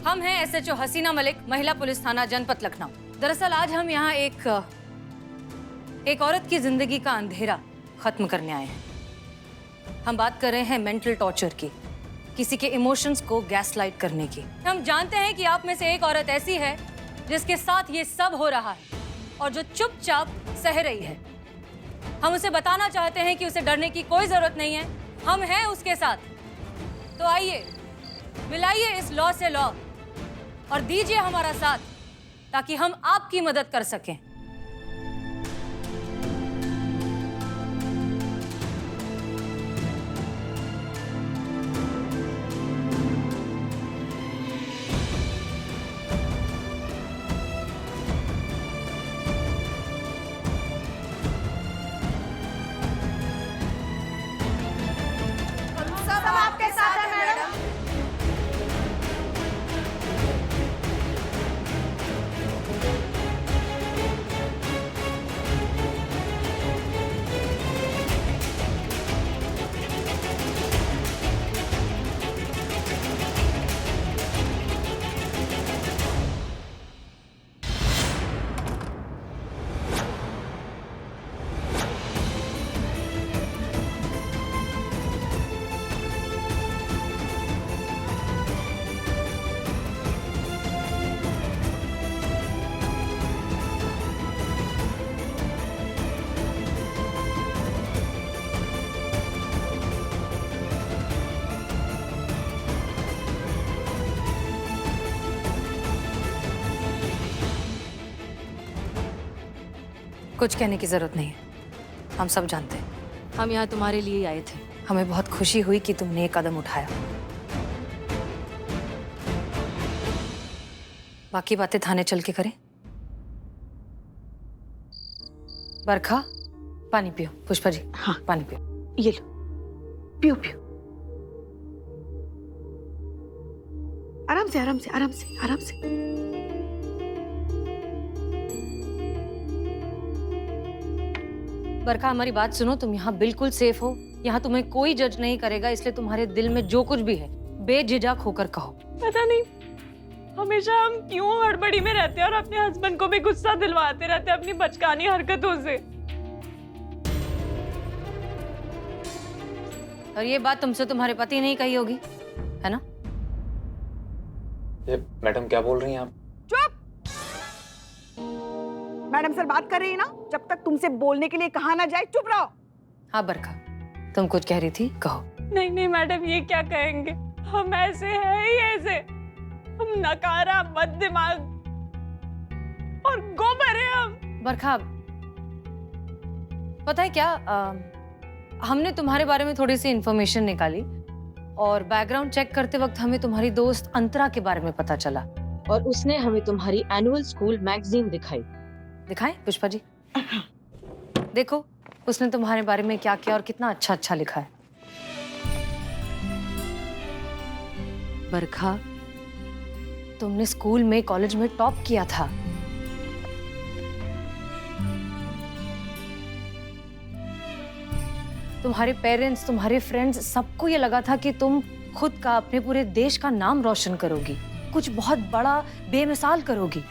हम हैं एसएचओ हसीना मलिक, महिला पुलिस थाना जनपद लखनऊ। दरअसल आज हम यहाँ एक औरत की जिंदगी का अंधेरा खत्म करने आए हैं। हम बात कर रहे हैं मेंटल टॉर्चर की, किसी के इमोशंस को गैसलाइट करने की। हम जानते हैं कि आप में से एक औरत ऐसी है जिसके साथ ये सब हो रहा है और जो चुपचाप सह रही है। हम उसे बताना चाहते हैं कि उसे डरने की कोई जरूरत नहीं है, हम हैं उसके साथ। तो आइए मिलाइए इस लॉ से लॉ और दीजिए हमारा साथ ताकि हम आपकी मदद कर सकें। सब आपके साथ है मैडम। कुछ कहने की जरूरत नहीं है, हम सब जानते हैं। हम यहाँ तुम्हारे लिए ही आए थे। हमें बहुत खुशी हुई कि तुमने ये कदम उठाया। बाकी बातें थाने चल के करें। बरखा, पानी पियो। पुष्पा जी, हाँ पानी पियो। ये लो, पियो पियो। आराम से आराम से आराम से आराम से। बरखा, हमारी बात सुनो। तुम यहाँ बिल्कुल सेफ हो। यहाँ तुम्हें कोई जज नहीं करेगा, इसलिए तुम्हारे दिल में जो कुछ भी है बेझिझक होकर कहो। पता नहीं हमेशा हम क्यों हड़बड़ी में रहते हैं और अपने हस्बैंड को भी गुस्सा दिलवाते रहते हैं अपनी बचकानी हरकतों से। और ये बात तुमसे तुम्हारे पति ने ही कही होगी, है ना? ये मैडम क्या बोल रही हैं आप? चुप! मैडम सर बात कर रही है ना, जब तक तुमसे बोलने के लिए कहा ना जाए चुप रहो। हाँ बरखा, तुम कुछ कह रही थी, कहो। नहीं नहीं मैडम, ये क्या कहेंगे, हम ऐसे हैं ही ऐसे। हम नकारा, बददिमाग और गोबर है हम। बरखा, पता है क्या, हमने तुम्हारे बारे में थोड़ी सी इंफॉर्मेशन निकाली और बैकग्राउंड चेक करते वक्त हमें तुम्हारी दोस्त अंतरा के बारे में पता चला और उसने हमें तुम्हारी एनुअल स्कूल मैगजीन दिखाई। दिखाएं पुष्पा जी? देखो उसने तुम्हारे बारे में क्या किया और कितना अच्छा अच्छा लिखा है। बरखा, तुमने स्कूल में, कॉलेज में टॉप किया था। तुम्हारे पेरेंट्स, तुम्हारे फ्रेंड्स, सबको ये लगा था कि तुम खुद का, अपने पूरे देश का नाम रोशन करोगी, कुछ बहुत बड़ा, बेमिसाल करोगी।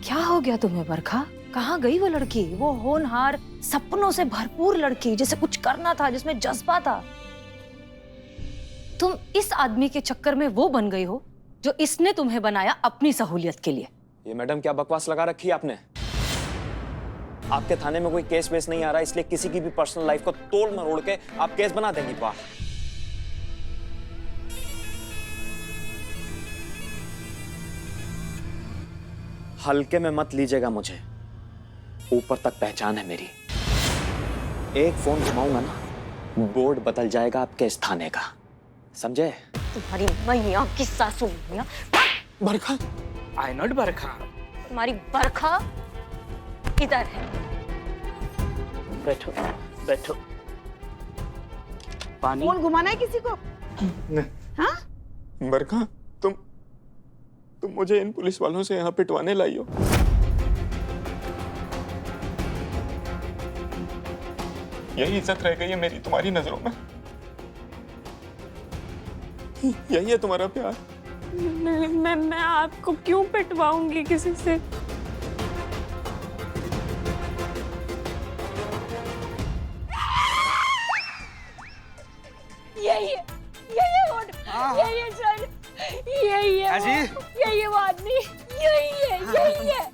क्या हो गया तुम्हें बरखा? कहाँ गई वो लड़की, वो होनहार, सपनों से भरपूर लड़की जिसे कुछ करना था, जिसमें जज्बा था? तुम इस आदमी के चक्कर में वो बन गई हो जो इसने तुम्हें बनाया अपनी सहूलियत के लिए। ये मैडम क्या बकवास लगा रखी है आपने? आपके थाने में कोई केस वेस नहीं आ रहा, इसलिए किसी की भी पर्सनल लाइफ को तोड़ मरोड़ के आप केस बना देंगी। वाह, हल्के में मत लीजिएगा मुझे, ऊपर तक पहचान है मेरी। एक फोन घुमाऊंगा ना, बोर्ड बदल जाएगा आपके इस थाने का, समझे? तुम्हारी मैया की सासू मैया। बरखा, आई नॉट बरखा। तुम्हारी बरखा इधर है। बैठो बैठो। पानी। फोन घुमाना है किसी को? हाँ? बरखा, तुम मुझे इन पुलिस वालों से यहाँ पिटवाने लाई हो। यही इज्जत रह गई है मेरी तुम्हारी नजरों में? यही है तुम्हारा प्यार? मैं आपको क्यों पिटवाऊंगी किसी से? यही है सर, यही है वो आदमी, यही है।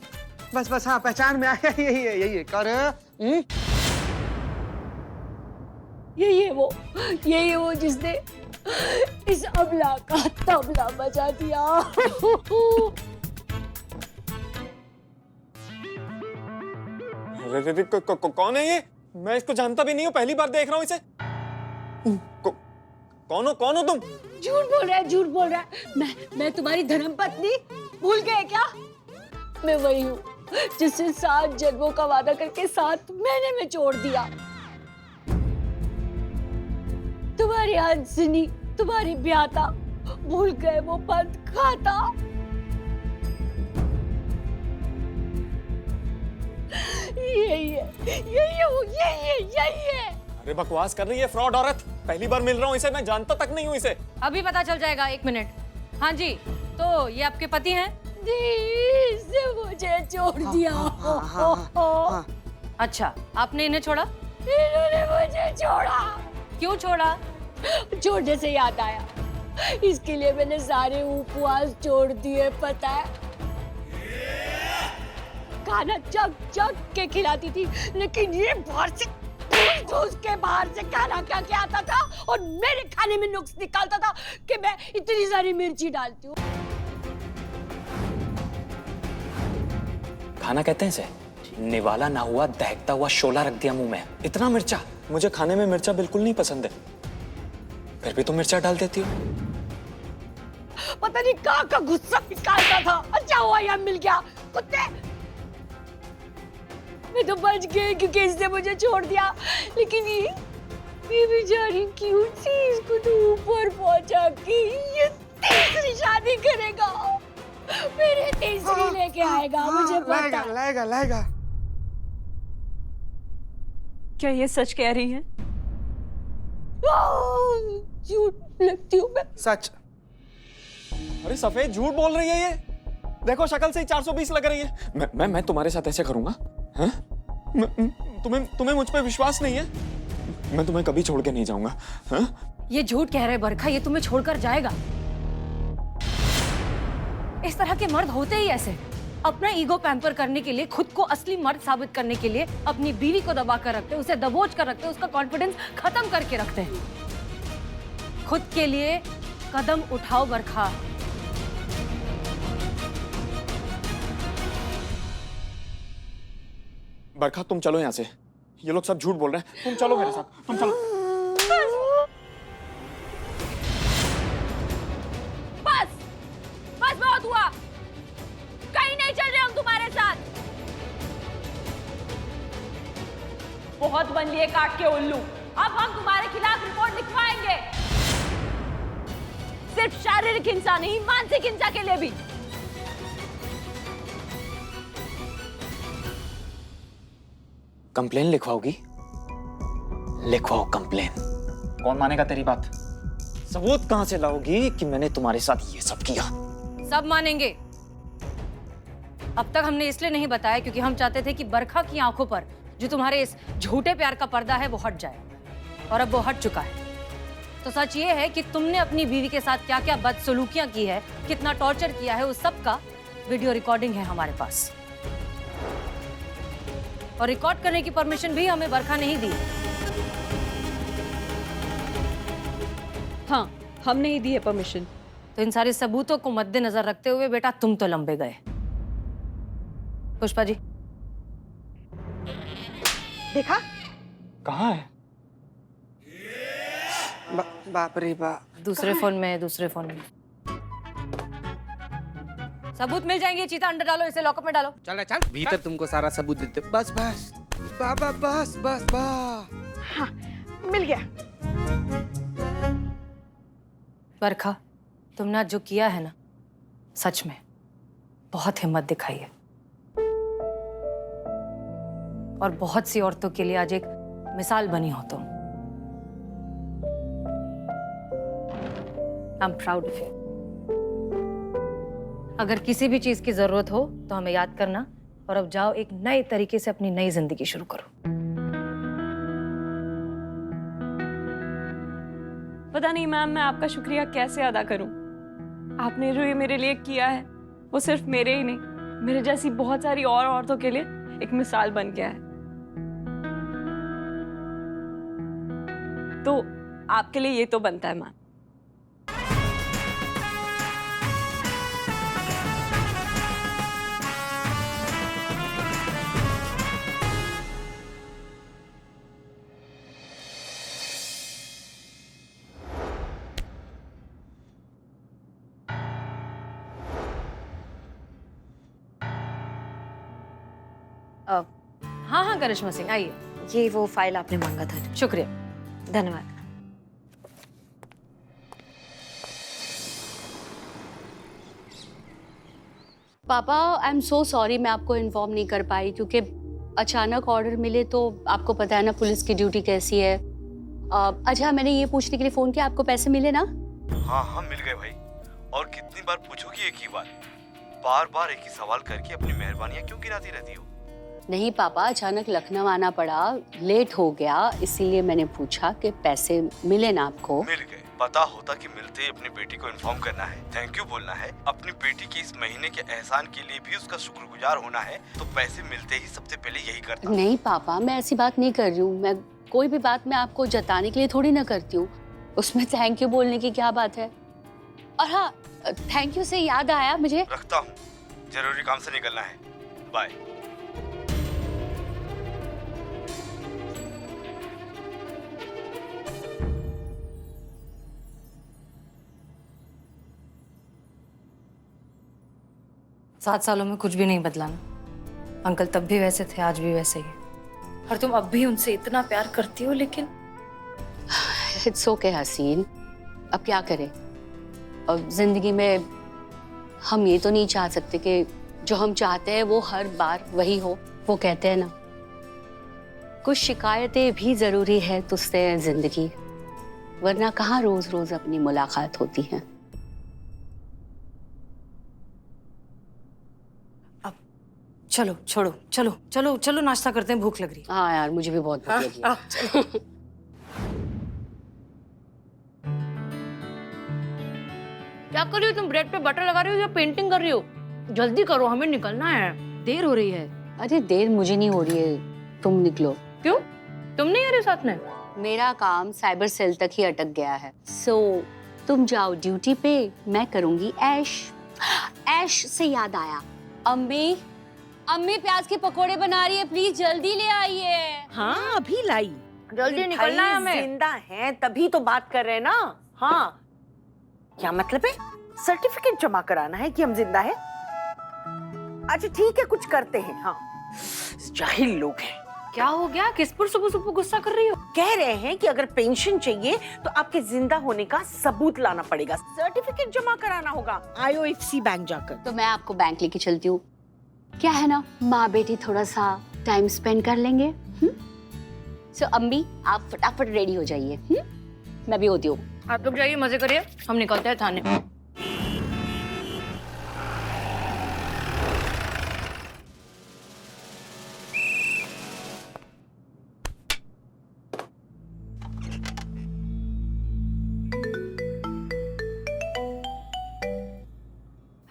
बस हाँ, पहचान में आया, यही है कर। यही है वो जिसने इस अबला का तबला बजा दिया। कौन है ये? मैं इसको जानता भी नहीं हूँ, पहली बार देख रहा हूँ इसे। कौन हो तुम? झूठ बोल रहा है। मैं तुम्हारी धर्मपत्नी, भूल गए क्या? मैं वही हूँ जिससे 7 जन्मों का वादा करके 7 महीने में छोड़ दिया। तुम्हारी हंसनी, तुम्हारी ब्याता, भूल गए वो पद खाता। यही है। अरे बकवास कर रही है फ्रॉड औरत। पहली बार मिल रहा हूँ इसे, मैं जानता तक नहीं हूँ इसे। अभी पता चल जाएगा, 1 मिनट। हाँ जी, तो ये आपके पति हैं? इसने मुझे छोड़ दिया। अच्छा, आपने इन्हें छोड़ा? इन्होंने मुझे छोड़ा। क्यों छोड़ा? छोड़ने से याद आया, इसके लिए मैंने सारे उपवास छोड़ दिए, पता है? खाना जग के खिलाती थी, लेकिन ये बाहर से ठूस के बाहर से खाना खा के आता था और मेरे खाने में नुक्स निकालता था कि मैं इतनी सारी मिर्ची डालती हूँ। खाना कहते हैं इसे? निवाला ना हुआ दहकता हुआ शोला रख दिया मुंह में। इतना मिर्चा? मुझे खाने में मिर्चा बिल्कुल नहीं पसंद है, फिर भी तुम मिर्चा डाल देती हो। पता नहीं कहाँ का गुस्सा निकालता था। अच्छा हुआ यहाँ मिल गया। कुत्ते, मैं तो बच गई क्योंकि इसने मुझे छोड़ दिया, लेकिन ये बेचारी क्यूट सी, इसको तो ऊपर पहुंचा के ये तीसरी शादी करेगा, मेरे तीसरी लेके आएगा, मुझे पता। लाएगा। क्या ये सच कह रही है? झूठ लगती हूँ मैं। सच। अरे सफेद झूठ बोल रही है ये। देखो शक्ल से ही 420 लग रही है। मैं तुम्हारे साथ ऐसे करूंगा? हाँ? तुम्हें मुझ पे विश्वास नहीं है? मैं तुम्हें कभी छोड़ के नहीं जाऊंगा। हाँ? ये झूठ कह रहे बरखा, ये तुम्हें छोड़कर जाएगा। इस तरह के मर्द होते ही ऐसे, अपना ईगो पैम्पर करने के लिए, खुद को असली मर्द साबित करने के लिए अपनी बीवी को दबा कर रखते हैं, उसे दबोच कर रखते हैं, उसका कॉन्फिडेंस खत्म करके रखते हैं। खुद के लिए कदम उठाओ बरखा। बरखा तुम चलो यहाँ से, ये लोग सब झूठ बोल रहे हैं। तुम चलो मेरे साथ, तुम चलो। बस बहुत हुआ, कहीं नहीं चल रहे हम तुम्हारे साथ। बहुत बन लिए काट के उल्लू, अब हम तुम्हारे खिलाफ रिपोर्ट लिखवाएंगे, सिर्फ शारीरिक हिंसा नहीं, मानसिक हिंसा के लिए भी। कंप्लेन लिखवाओगी? लिखवाओ कंप्लेन। कौन मानेगा तेरी बात? सबूत कहां से लाओगी कि मैंने तुम्हारे साथ ये सब किया? सब मानेंगे। अब तक हमने इसलिए नहीं बताया क्योंकि हम चाहते थे कि बरखा की आंखों पर जो तुम्हारे इस झूठे प्यार का पर्दा है वो हट जाए, और अब वो हट चुका है। तो सच ये है कि तुमने अपनी बीवी के साथ क्या क्या बदसलूकियां की है, कितना टॉर्चर किया है, उस सब का वीडियो रिकॉर्डिंग है हमारे पास। और रिकॉर्ड करने की परमिशन भी हमें बरखा नहीं दी। हाँ, हमने ही दी है परमिशन। तो इन सारे सबूतों को मद्देनजर रखते हुए बेटा तुम तो लंबे गए। पुष्पा जी देखा? कहाँ है? बाप रे बाप। दूसरे फोन में सबूत मिल जाएंगे। चीता अंडर डालो, इसे लॉकअप में डालो। चल भीतर तुमको सारा सबूत देते। बस बाबा बस हाँ, मिल गया। बरखा, तुमने आज जो किया है ना, सच में बहुत हिम्मत दिखाई है, और बहुत सी औरतों के लिए आज एक मिसाल बनी हो तुम। I am proud of you. अगर किसी भी चीज की जरूरत हो तो हमें याद करना, और अब जाओ एक नए तरीके से अपनी नई जिंदगी शुरू करो। पता नहीं मैम, मैं आपका शुक्रिया कैसे अदा करूं। आपने जो ये मेरे लिए किया है वो सिर्फ मेरे ही नहीं, मेरे जैसी बहुत सारी और औरतों के लिए एक मिसाल बन गया है। तो आपके लिए ये तो बनता है मैम। हाँ हाँ करिश्मा सिंह, आइए। ये वो फाइल आपने मांगा था। शुक्रिया। धन्यवाद। पापा आई एम सो सॉरी, मैं आपको इन्फॉर्म नहीं कर पाई क्योंकि अचानक ऑर्डर मिले तो आपको पता है ना पुलिस की ड्यूटी कैसी है। अच्छा, मैंने ये पूछने के लिए फोन किया, आपको पैसे मिले ना? हाँ हाँ मिल गए भाई। और कितनी बार पूछोगी एक ही बार, बार बार एक ही सवाल करके अपनी मेहरबानियां क्यों गिनाती रहती हो? नहीं पापा, अचानक लखनऊ आना पड़ा, लेट हो गया, इसीलिए मैंने पूछा कि पैसे मिले ना आपको। मिल गए। पता होता कि मिलते ही अपनी बेटी को इन्फॉर्म करना है, थैंक यू बोलना है, अपनी बेटी की इस महीने के एहसान के लिए भी उसका शुक्रगुजार होना है, तो पैसे मिलते ही सबसे पहले यही करता। नहीं पापा, मैं ऐसी बात नहीं कर रही हूँ। मैं कोई भी बात मैं आपको जताने के लिए थोड़ी ना करती हूँ, उसमें थैंक यू बोलने की क्या बात है। और हाँ, थैंक यू से याद आया मुझे। रखता हूँ, जरूरी काम से निकलना है, बाय। सात सालों में कुछ भी नहीं बदला ना। अंकल तब भी वैसे थे, आज भी वैसे ही। और तुम अब भी उनसे इतना प्यार करती हो, लेकिन इट्स ओके हसीन, अब क्या करें। अब जिंदगी में हम ये तो नहीं चाह सकते कि जो हम चाहते हैं वो हर बार वही हो। वो कहते हैं ना, कुछ शिकायतें भी जरूरी है तुझसे जिंदगी, वरना कहाँ रोज रोज अपनी मुलाकात होती है। चलो छोड़ो, चलो चलो चलो नाश्ता करते हैं, भूख लग रही है। हाँ यार, मुझे भी बहुत भूख लगी है। क्या कर रही हो तुम? ब्रेड पे बटर लगा रही हो या पेंटिंग कर रही हो? जल्दी करो, हमें निकलना है, देर हो रही है। अरे देर मुझे नहीं हो रही है, तुम निकलो। क्यों? तुम नहीं आ रहे साथ में? मेरा काम साइबर सेल तक ही अटक गया है, सो तुम जाओ ड्यूटी पे, मैं करूंगी ऐश। ऐश से याद आया, अम्मी अम्मी प्याज के पकोड़े बना रही है, प्लीज जल्दी ले आइए। हाँ अभी लाई। जल्दी निकलना है हमें। जिंदा है तभी तो बात कर रहे हैं ना। हाँ, क्या मतलब है? सर्टिफिकेट जमा कराना है कि हम जिंदा है? अच्छा ठीक है, कुछ करते हैं। हाँ, जाहिल लोग हैं। क्या हो गया? किस पर सुबह सुबह गुस्सा कर रही हो? कह रहे हैं कि अगर पेंशन चाहिए तो आपके जिंदा होने का सबूत लाना पड़ेगा, सर्टिफिकेट जमा कराना होगा IOFC बैंक जाकर। तो मैं आपको बैंक लेके चलती हूँ, क्या है ना, माँ बेटी थोड़ा सा टाइम स्पेंड कर लेंगे। सो अम्मी आप फटाफट रेडी हो जाइए, मैं भी होती हूँ। आप लोग जाइए, मजे करिए, हम निकलते हैं थाने।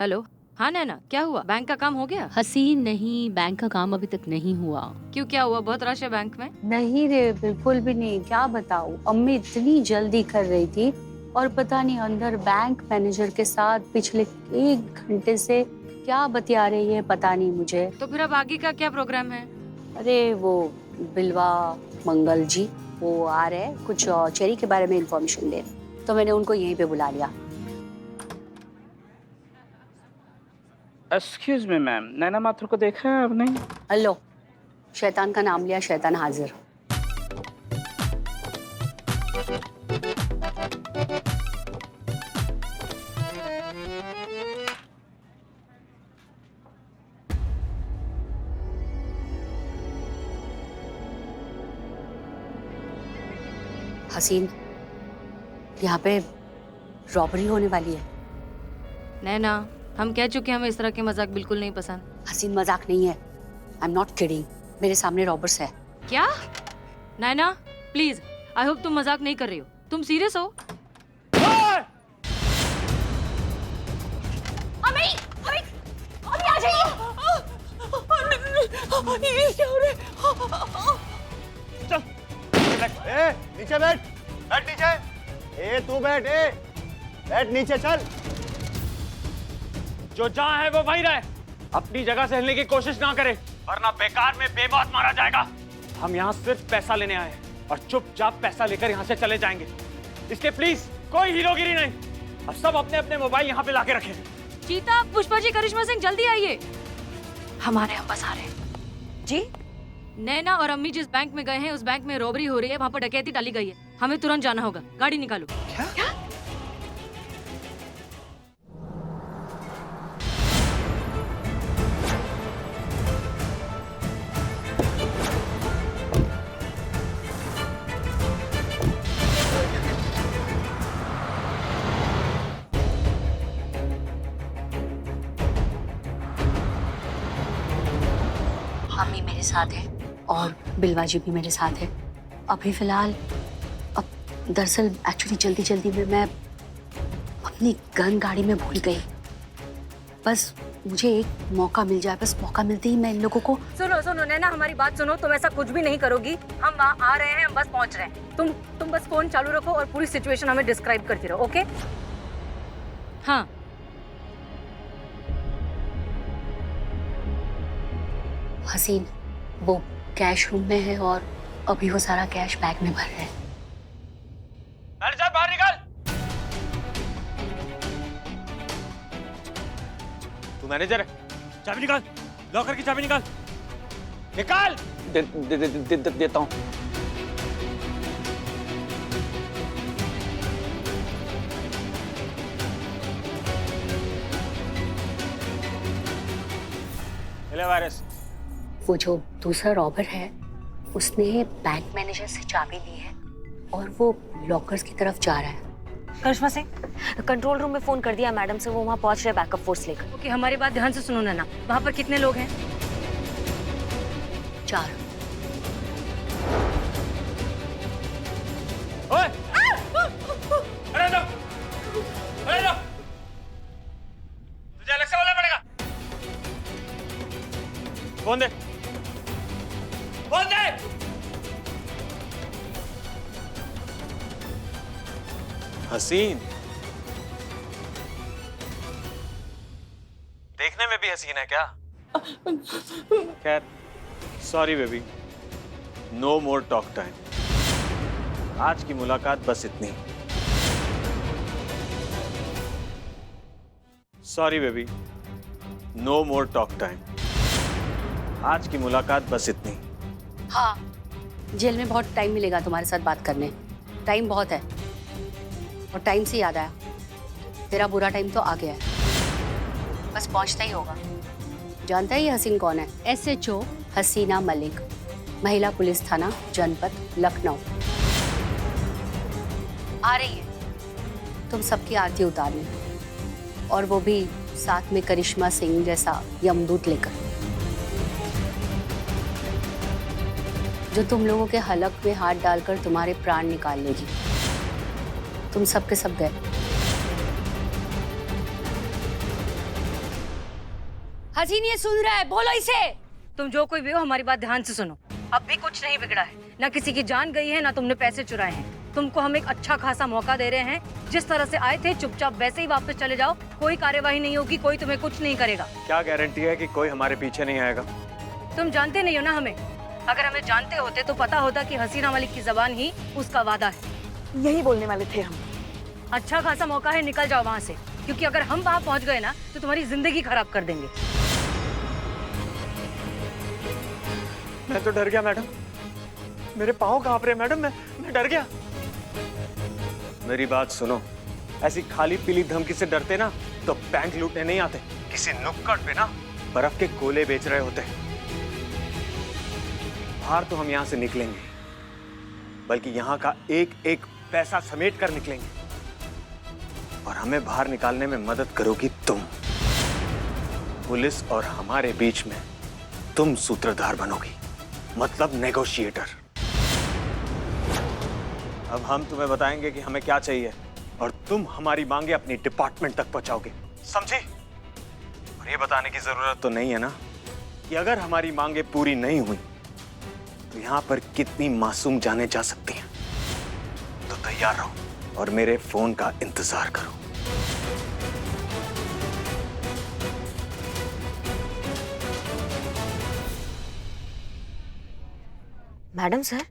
हेलो, हाँ नैना, क्या हुआ? बैंक का काम हो गया? हसीन नहीं, बैंक का काम अभी तक नहीं हुआ। क्यों, क्या हुआ? बहुत रश है बैंक में? नहीं रे, बिल्कुल भी नहीं। क्या बताऊँ, अम्मी इतनी जल्दी कर रही थी और पता नहीं अंदर बैंक मैनेजर के साथ पिछले 1 घंटे से क्या बतिया रही है, पता नहीं मुझे। तो फिर अब आगे का क्या प्रोग्राम है? अरे वो बिलवा मंगल जी वो आ रहे हैं, कुछ चेरी के बारे में इंफॉर्मेशन दे, तो मैंने उनको यहीं पे बुला लिया। एक्सक्यूज मी मैम, नैना माथुर को देखा है आपने? हेलो, शैतान का नाम लिया, शैतान हाजिर। हसीन, यहाँ पे रॉबरी होने वाली है। नैना, हम कह चुके हैं हमें इस तरह के मजाक बिल्कुल नहीं पसंद। हसीन मजाक नहीं है, आई एम नॉट किडिंग। मेरे सामने रॉबर्ट्स है। क्या? नैना प्लीज, आई होप तुम मजाक नहीं कर रही हो। तुम सीरियस हो? ए, नीचे बैठ, बैठ नीचे। ए तू बैठ, बैठ नीचे, चल। जो जहाँ है वो वहीं रहे, अपनी जगह से हिलने की कोशिश ना करे, वरना बेकार में बेबात मारा जाएगा। हम यहाँ सिर्फ पैसा लेने आए हैं और चुपचाप पैसा लेकर यहाँ से चले जाएंगे, इसलिए प्लीज कोई हीरोगिरी नहीं। अब सब अपने अपने मोबाइल यहाँ पे लाके रखें। चीता, पुष्पा जी, करिश्मा सिंह, जल्दी आइए। हमारे यहाँ बस आ रहे हैं। जी नैना और अम्मी जिस बैंक में गए हैं उस बैंक में रॉबरी हो रही है, वहाँ पर डकैती डाली गई है। हमें तुरंत जाना होगा, गाड़ी निकालो। क्या? अम्मी मेरे साथ है और बिलवा जी भी मेरे साथ है। अभी फिलहाल अब दरअसल एक्चुअली जल्दी जल्दी में मैं अपनी गन गाड़ी में भूल गई। बस मुझे एक मौका मिल जाए, बस मौका मिलते ही मैं इन लोगों को। सुनो सुनो नैना, हमारी बात सुनो। तुम ऐसा कुछ भी नहीं करोगी। हम वहाँ आ रहे हैं, हम बस पहुँच रहे हैं। तुम बस फोन चालू रखो और पूरी सिचुएशन हमें डिस्क्राइब करती रहो, ओके? हाँ। हसीन वो कैश रूम में है और अभी वो सारा कैश बैग में भर रहे हैं। मैनेजर बाहर निकल। तू मैनेजर है, चाबी निकाल, लॉकर की चाबी निकाल, निकाल। देता हूँ। वायरस। वो जो दूसरा रॉबर है उसने बैंक मैनेजर से चाबी ली है और वो लॉकर्स की तरफ जा रहा है। करिश्मा सिंह, कंट्रोल रूम में फोन कर दिया मैडम से, वो वहाँ पहुँच रहे बैकअप फोर्स लेकर। ओके, हमारी बात ध्यान से सुनो नैना। वहाँ पर कितने लोग हैं? 4। ओए! अरे लो! अरे लो! तुझे अलग से बोलना पड़ेगा। फोन दे, फोन दे। हसीन, देखने में भी हसीन है क्या? खैर, sorry baby, no more talk time. आज की मुलाकात बस इतनी। Sorry baby, no more talk time. आज की मुलाकात बस इतनी। हाँ, जेल में बहुत टाइम मिलेगा तुम्हारे साथ बात करने, टाइम बहुत है। और टाइम से याद आया, तेरा बुरा टाइम तो आ गया है, बस पहुंचता ही होगा। जानता है ये हसीन कौन है? SHO हसीना मलिक, महिला पुलिस थाना जनपद लखनऊ। आ रही है तुम सबकी आरती उतारने, और वो भी साथ में करिश्मा सिंह जैसा यमदूत लेकर, जो तुम लोगों के हलक में हाथ डालकर तुम्हारे प्राण निकाल लेगी। तुम सब के सब गए। हसीन ये सुन रहा है, बोलो इसे। तुम जो कोई भी हो, हमारी बात ध्यान से सुनो। अब भी कुछ नहीं बिगड़ा है, ना किसी की जान गई है, ना तुमने पैसे चुराए हैं। तुमको हम एक अच्छा खासा मौका दे रहे हैं। जिस तरह से आए थे चुपचाप वैसे ही वापस चले जाओ। कोई कार्यवाही नहीं होगी, कोई तुम्हें कुछ नहीं करेगा। क्या गारंटी है कि कोई हमारे पीछे नहीं आएगा? तुम जानते नहीं हो ना हमें। अगर हमें जानते होते तो पता होता कि हसीना मलिक की जबान ही उसका वादा है। यही बोलने वाले थे हम। अच्छा खासा मौका है, निकल जाओ वहाँ से, क्योंकि अगर हम वहाँ पहुँच गए ना तो तुम्हारी जिंदगी खराब कर देंगे। मैं तो डर गया मैडम, मेरे पाँव कांप रहे मैडम, मैं डर गया। मेरी बात सुनो, ऐसी खाली पीली धमकी से डरते ना तो बैंक लूटने नहीं आते, किसी नुक्कड़ पे ना बर्फ के गोले बेच रहे होते। बाहर तो हम यहाँ से निकलेंगे, बल्कि यहाँ का एक एक पैसा समेट कर निकलेंगे, और हमें बाहर निकालने में मदद करोगी तुम। पुलिस और हमारे बीच में तुम सूत्रधार बनोगी, मतलब नेगोशिएटर। अब हम तुम्हें बताएंगे कि हमें क्या चाहिए और तुम हमारी मांगे अपनी डिपार्टमेंट तक पहुंचाओगे, समझी? और ये बताने की जरूरत तो नहीं है ना कि अगर हमारी मांगे पूरी नहीं हुई तो यहां पर कितनी मासूम जाने जा सकती हैं। तो तैयार रहो और मेरे फोन का इंतजार करो। मैडम सर,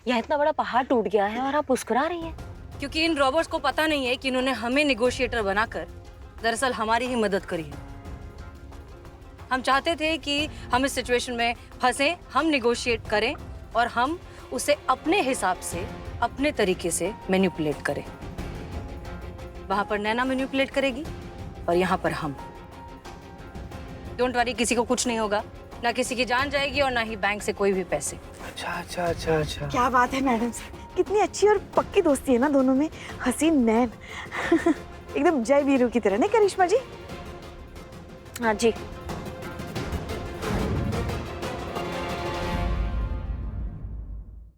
यहाँ इतना बड़ा पहाड़ टूट गया है और आप मुस्कुरा रही हैं। क्योंकि इन रॉबर्ट्स को पता नहीं है कि इन्होंने हमें निगोशिएटर बनाकर दरअसल हमारी ही मदद करी है। हम चाहते थे कि हम इस सिचुएशन में फंसे, हम निगोशिएट करें और हम उसे अपने हिसाब से, अपने तरीके से मैनिपुलेट करें। वहां पर नैना मैनिपुलेट करेगी और यहाँ पर हम। डोंट वरी, किसी को कुछ नहीं होगा, ना किसी की जान जाएगी और ना ही बैंक से कोई भी पैसे। अच्छा अच्छा अच्छा अच्छा। क्या बात है मैडम सर, कितनी अच्छी और पक्की दोस्ती है ना दोनों में। हसीन नैन एकदम जय वीरू की तरह, नहीं करिश्मा जी? हाँ जी।